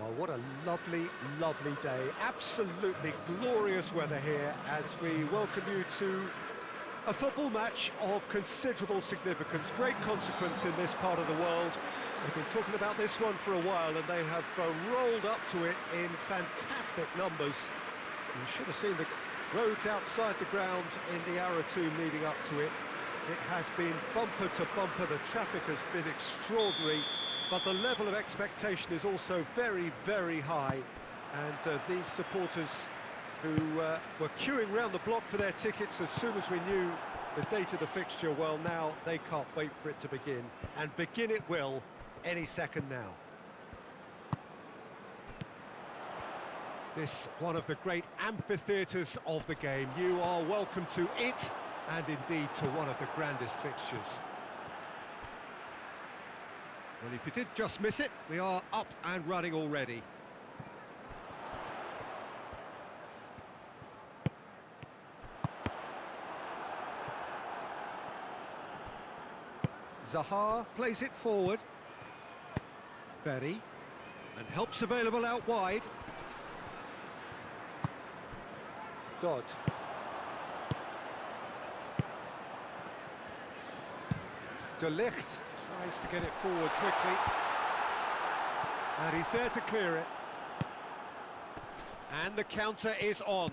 Oh, what a lovely, lovely day. Absolutely glorious weather here as we welcome you to a football match of considerable significance, great consequence in this part of the world. They've been talking about this one for a while and they have rolled up to it in fantastic numbers. You should have seen the roads outside the ground in the hour or two leading up to it. It has been bumper to bumper, the traffic has been extraordinary, but the level of expectation is also very, very high. And these supporters who were queuing round the block for their tickets as soon as we knew the date of the fixture, well, now they can't wait for it to begin. And begin it will any second now. This one of the great amphitheatres of the game. You are welcome to it, and indeed to one of the grandest fixtures. Well, if you did just miss it, we are up and running already. Zaha plays it forward. Very. And help's available out wide. Dodd. De Ligt tries to get it forward quickly. And he's there to clear it. And the counter is on.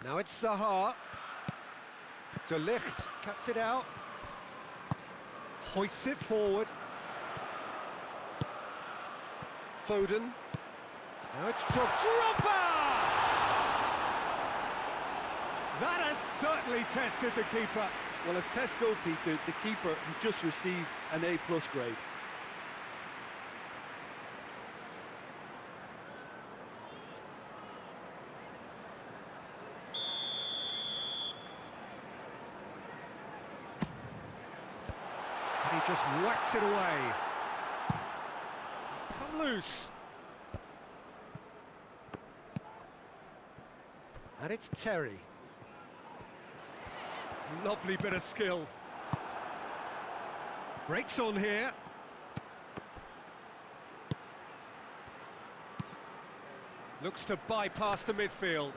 Now it's Zaha. De Ligt cuts it out. Hoists it forward. Foden. Now it's Drogba! That has certainly tested the keeper. Well, as tests go, Peter, the keeper has just received an A+ grade. And he just whacks it away. It's come loose. And it's Terry. Lovely bit of skill. Breaks on here. Looks to bypass the midfield.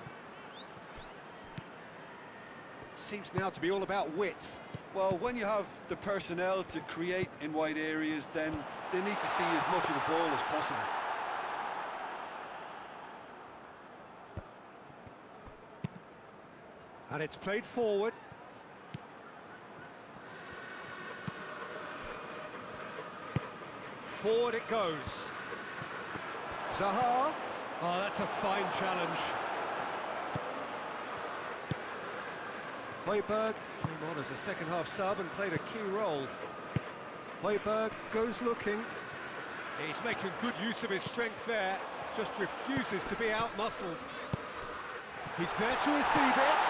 Seems now to be all about width. Well, when you have the personnel to create in wide areas, then they need to see as much of the ball as possible. And it's played forward. Forward it goes. Zaha. Oh, that's a fine challenge. Højbjerg came on as a second-half sub and played a key role. Højbjerg goes looking. He's making good use of his strength there, just refuses to be out-muscled. He's there to receive it.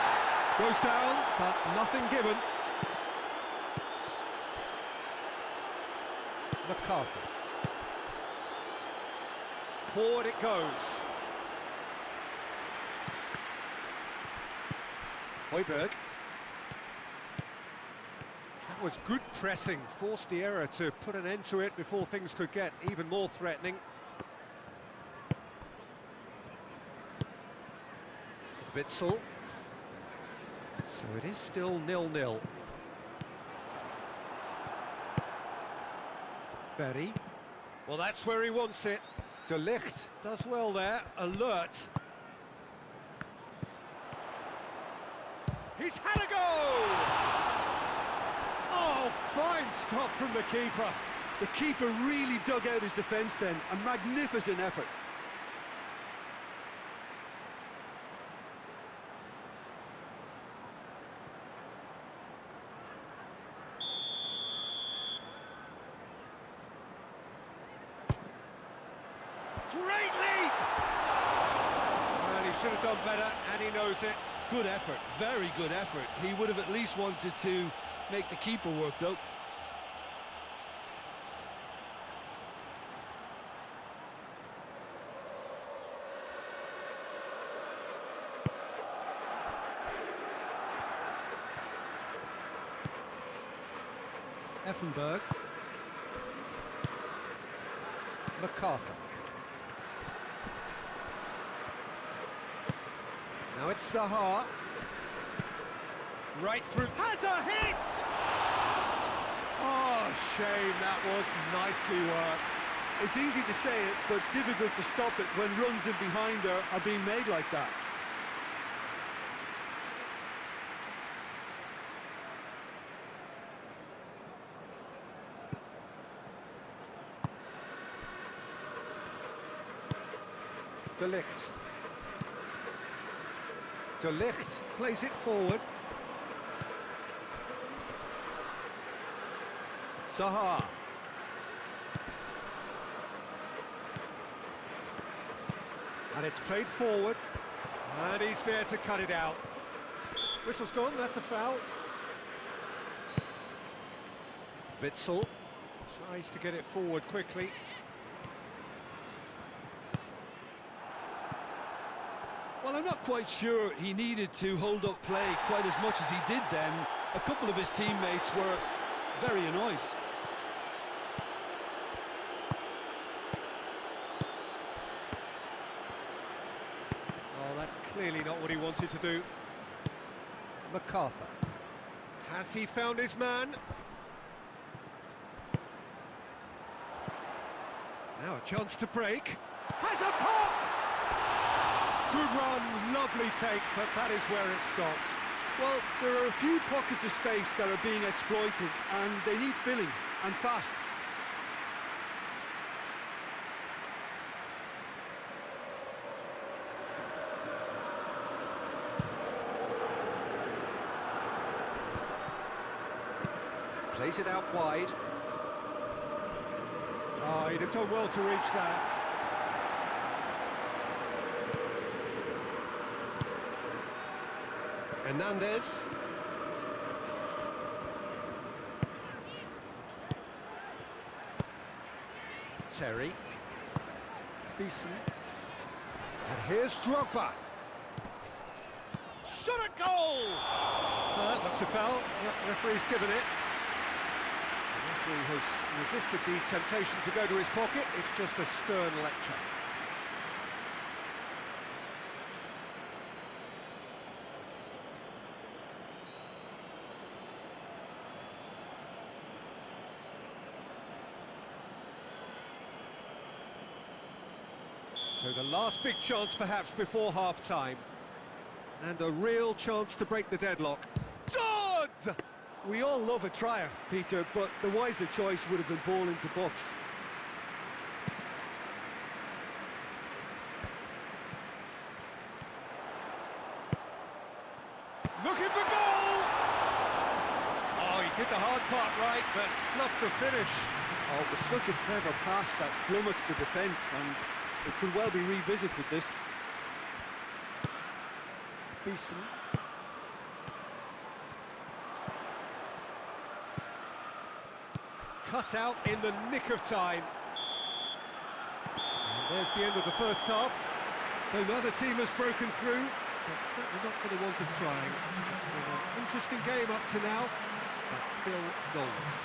Goes down, but nothing given. McCarthy. Forward it goes. Højbjerg. That was good pressing, forced the error to put an end to it before things could get even more threatening. Witsel. So it is still 0-0. Very. Well, that's where he wants it. De Ligt does well there, alert. He's had a go! Oh, fine stop from the keeper. The keeper really dug out his defence then, a magnificent effort. Great leap! Well, he should have done better, and he knows it. Good effort, very good effort. He would have at least wanted to make the keeper work, though. Effenberg. MacArthur. Now it's Zaha. Right through. Has a hit! Oh, shame, that was nicely worked. It's easy to say it, but difficult to stop it when runs in behind are being made like that. De Ligt. De Ligt plays it forward. Zaha. And it's played forward. And he's there to cut it out. Whistle's gone, that's a foul. Witsel tries to get it forward quickly. Well, I'm not quite sure he needed to hold up play quite as much as he did then. A couple of his teammates were very annoyed. Oh, that's clearly not what he wanted to do. MacArthur. Has he found his man? Now a chance to break. Has a pop! Good run, lovely take, but that is where it stopped. Well, there are a few pockets of space that are being exploited, and they need filling, and fast. Plays it out wide. Oh, he'd have done well to reach that. Hernandez. Terry. Beeson. And here's Drogba. Shot a goal! That looks a foul. Yep, the referee's given it. The referee has resisted the temptation to go to his pocket. It's just a stern lecture. So the last big chance perhaps before half-time. And a real chance to break the deadlock. Dodd! We all love a trier, Peter, but the wiser choice would have been ball into box. Looking for goal! Oh, he did the hard part right, but fluffed the finish. Oh, it was such a clever pass that flummoxed the defence, and it could well be revisited, this. Beeson. Cut out in the nick of time. And there's the end of the first half. So neither team has broken through, but certainly not for the want of trying. An interesting game up to now, but still goals.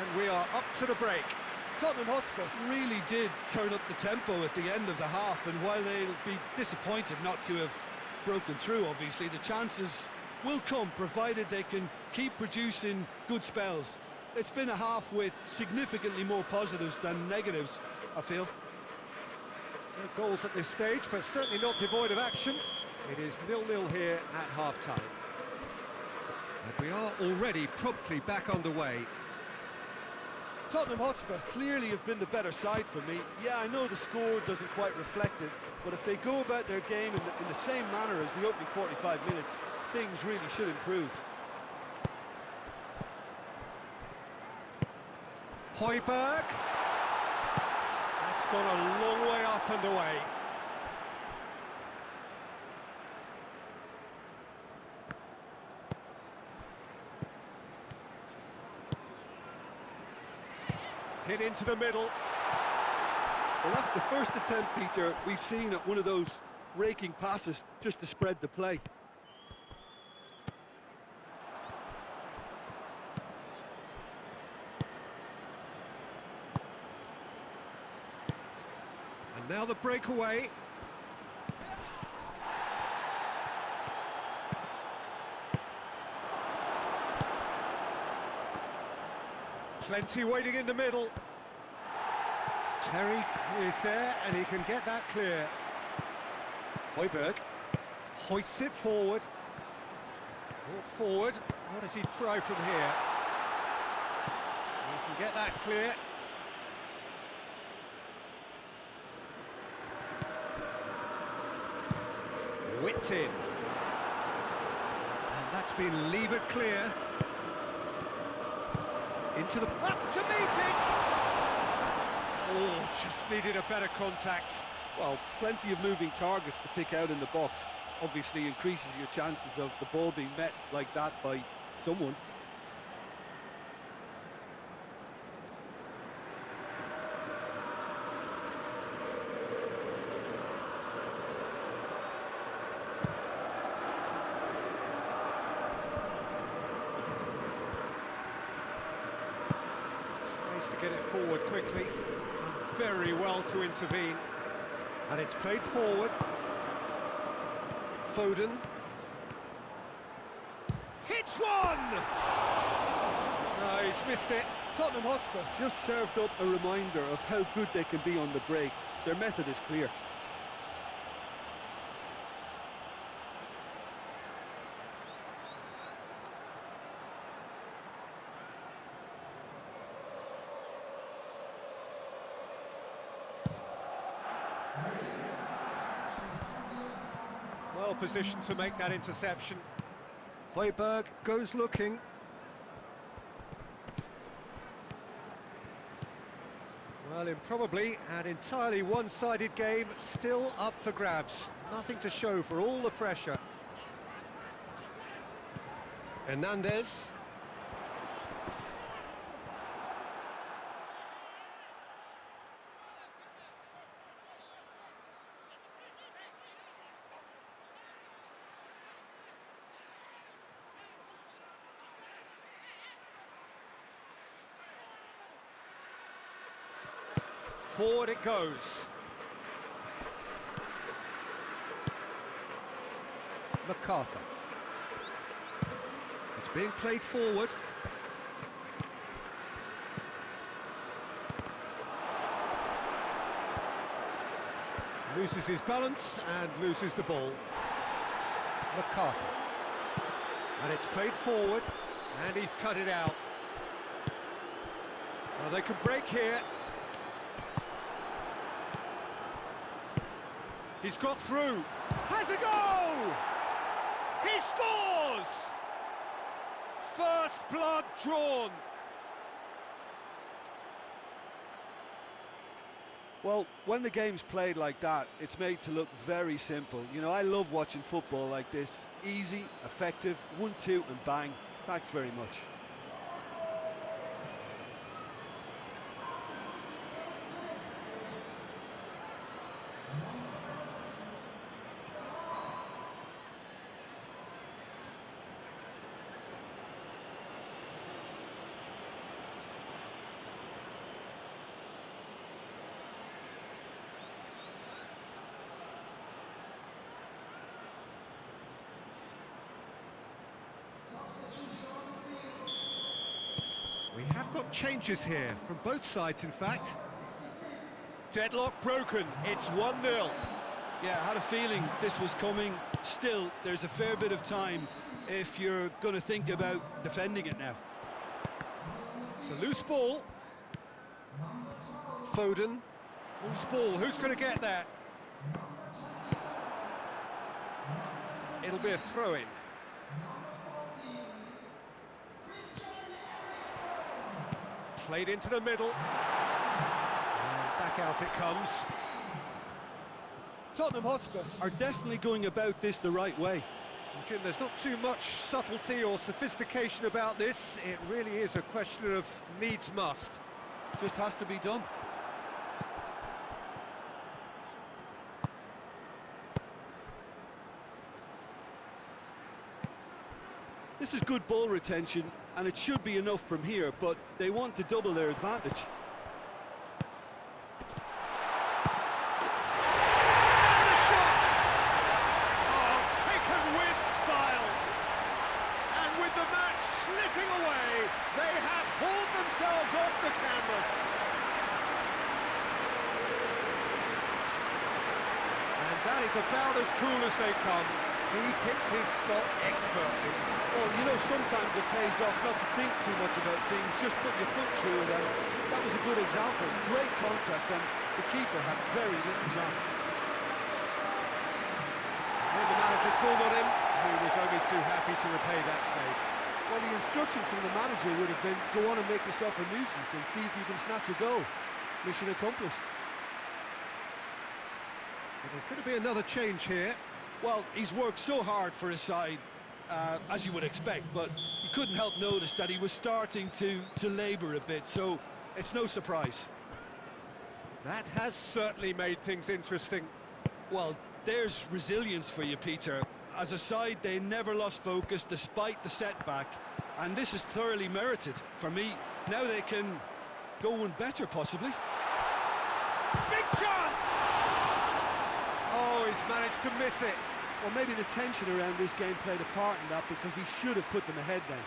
And we are up to the break. Tottenham Hotspur really did turn up the tempo at the end of the half, and while they'll be disappointed not to have broken through, obviously, the chances will come, provided they can keep producing good spells. It's been a half with significantly more positives than negatives, I feel. No goals at this stage, but certainly not devoid of action. It is 0-0 here at half-time. And we are already promptly back underway. Tottenham Hotspur clearly have been the better side for me. Yeah, I know the score doesn't quite reflect it, but if they go about their game in the same manner as the opening 45 minutes, things really should improve. Højbjerg. That's gone a long way up and away. Hit into the middle. Well, that's the first attempt, Peter, we've seen at one of those raking passes just to spread the play. And now the breakaway. Plenty waiting in the middle. Terry is there, and he can get that clear. Højbjerg hoists it forward. Brought forward. What does he try from here? He can get that clear. Whipped in. And that's been levered clear. Into the... Up to meet it! Oh, just needed a better contact. Well, plenty of moving targets to pick out in the box. Obviously increases your chances of the ball being met like that by someone. Tries to get it forward quickly. Done very well to intervene. And it's played forward. Foden. Hits one! No, he's missed it. Tottenham Hotspur just served up a reminder of how good they can be on the break. Their method is clear. Well positioned to make that interception. Højbjerg goes looking. Well, improbably an entirely one-sided game, still up for grabs. Nothing to show for all the pressure. Hernandez. Forward it goes. MacArthur. It's being played forward. Loses his balance and loses the ball. MacArthur. And it's played forward, and he's cut it out. Well, they can break here. He's got through. Has a goal! He scores! First blood drawn. Well, when the game's played like that, it's made to look very simple. You know, I love watching football like this. Easy, effective, 1-2 and bang. Thanks very much. We have got changes here, from both sides in fact. Deadlock broken, it's 1-0. Yeah, I had a feeling this was coming. Still, there's a fair bit of time if you're going to think about defending it now. It's a loose ball. Foden. Loose ball, who's going to get that? It'll be a throw-in. Played into the middle. And back out it comes. Tottenham Hotspur are definitely going about this the right way. Jim, there's not too much subtlety or sophistication about this. It really is a question of needs must. Just has to be done. This is good ball retention, and it should be enough from here, but they want to double their advantage. And the shot! Oh, taken with style. And with the match slipping away, they have hauled themselves off That is about as cool as they come. He picked his spot expertly. Well, you know, sometimes it pays off not to think too much about things, just put your foot through it, and that was a good example. Great contact, and the keeper had very little chance. When the manager called on him, he was only too happy to repay that favour. Well, the instruction from the manager would have been, go on and make yourself a nuisance and see if you can snatch a goal. Mission accomplished. But there's going to be another change here. Well, he's worked so hard for his side, as you would expect, but you couldn't help notice that he was starting to labour a bit, so it's no surprise. That has certainly made things interesting. Well, there's resilience for you, Peter. As a side, they never lost focus despite the setback, and this is thoroughly merited. For me, now they can go one better, possibly. Big chance! Oh, he's managed to miss it. Well, maybe the tension around this game played a part in that, because he should have put them ahead then.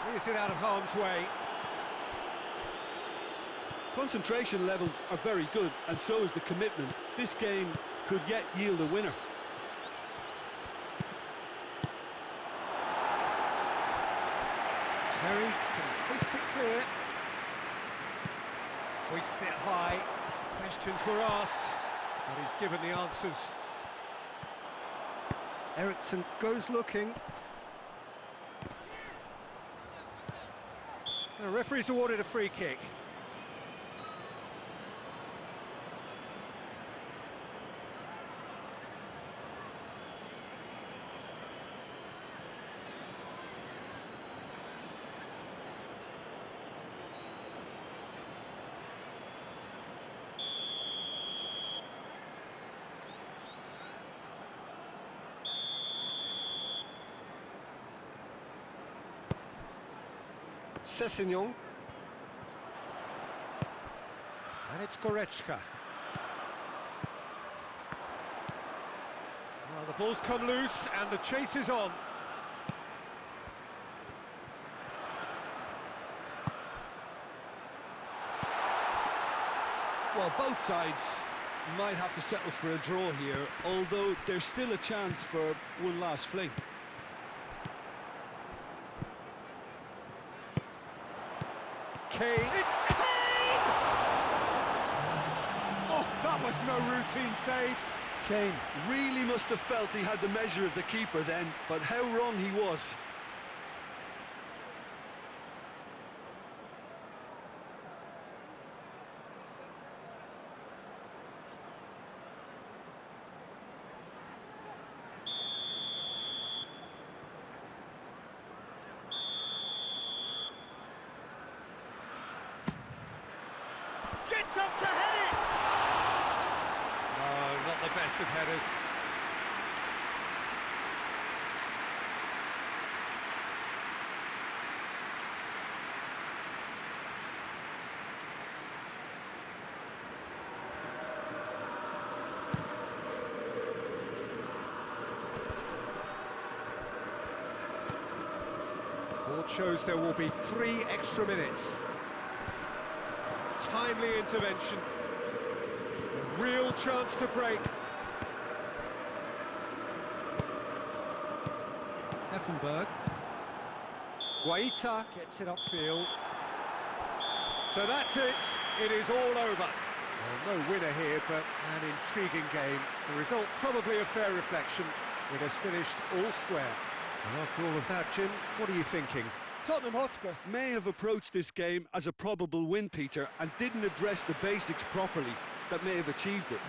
Clears it out of harm's way. Concentration levels are very good, and so is the commitment. This game could yet yield a winner. Terry can hoist it clear. Hoists it high. Questions were asked, but he's given the answers. Eriksson goes looking. The referee's awarded a free kick. Sessignon. And it's Goretzka. Well, the ball's come loose and the chase is on. Well, both sides might have to settle for a draw here, although there's still a chance for one last fling. Kane. It's Kane! Oh, that was no routine save. Kane really must have felt he had the measure of the keeper then, but how wrong he was. Gets up to head it! No, not the best of headers. Board shows there will be 3 extra minutes. Timely intervention. A real chance to break. Effenberg. Guaita gets it upfield. So that's it. It is all over. Well, no winner here, but an intriguing game. The result probably a fair reflection. It has finished all square. And after all of that, Jim, what are you thinking? Tottenham Hotspur may have approached this game as a probable win, Peter, and didn't address the basics properly that may have achieved it. So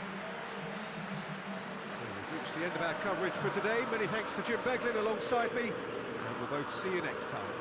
we've reached the end of our coverage for today. Many thanks to Jim Beglin alongside me, and we'll both see you next time.